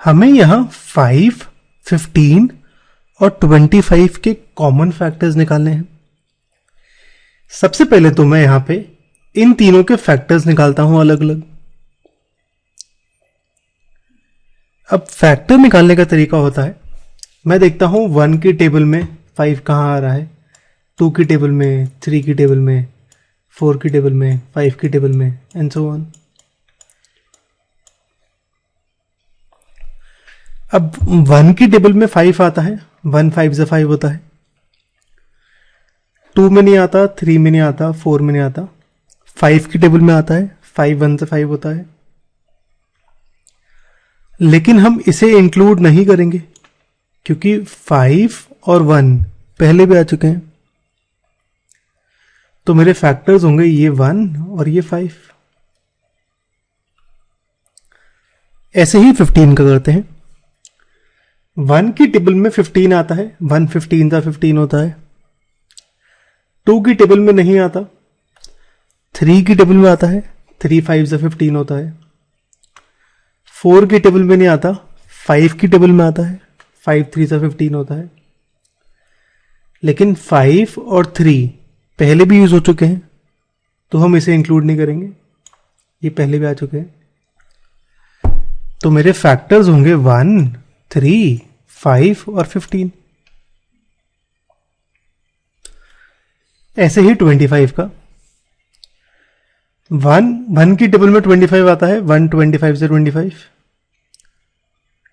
हमें यहां 5, 15 और 25 के कॉमन फैक्टर्स निकालने हैं। सबसे पहले तो मैं यहां पे इन तीनों के फैक्टर्स निकालता हूं अलग अलग। अब फैक्टर निकालने का तरीका होता है, मैं देखता हूं 1 की टेबल में 5 कहां आ रहा है, 2 की टेबल में, 3 की टेबल में, 4 की टेबल में, 5 की टेबल में, एंड सो ऑन। अब 1 की टेबल में 5 आता है, 1 5 से 5 होता है। 2 में नहीं आता, 3 में नहीं आता, 4 में नहीं आता। 5 की टेबल में आता है, 5 1 से 5 होता है। लेकिन हम इसे इंक्लूड नहीं करेंगे क्योंकि 5 और 1 पहले भी आ चुके हैं। तो मेरे फैक्टर्स होंगे ये 1 और ये 5। ऐसे ही 15 का करते हैं। 1 की टेबल में 15 आता है, 1 15 का 15 होता है। 2 की टेबल में नहीं आता, 3 की टेबल में आता है, 3 5 से 15 होता है। 4 की टेबल में नहीं आता, 5 की टेबल में आता है, 5 3 से 15 होता है। लेकिन 5 और 3 पहले भी यूज हो चुके हैं तो हम इसे इंक्लूड नहीं करेंगे, ये पहले भी आ चुके हैं। तो मेरे फैक्टर्स होंगे 1 3 5 और 15। ऐसे ही 25 का 1 की टेबल में 25 आता है, 1 25 से 25।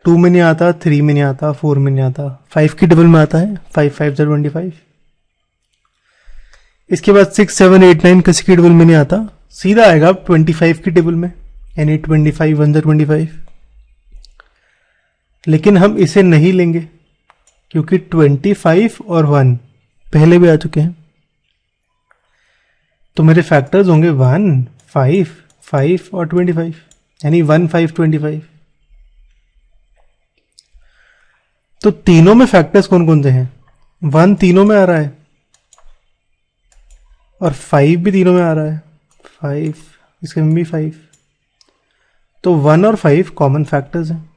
2 में नहीं आता, 3 में नहीं आता, 4 में नहीं आता। 5 की टेबल में आता है, 5 5 से 25। इसके बाद 6 7 8 9 किसी की टेबल में नहीं आता, सीधा आएगा 25 की टेबल में, यानी 25 1 से 25। लेकिन हम इसे नहीं लेंगे क्योंकि 25 और 1 पहले भी आ चुके हैं। तो मेरे फैक्टर्स होंगे 1 5 5 और 25, यानी 1 5 25। तो तीनों में फैक्टर्स कौन कौन से हैं? 1 तीनों में आ रहा है और 5 भी तीनों में आ रहा है, 5 इसके में भी 5। तो 1 और 5 कॉमन फैक्टर्स हैं।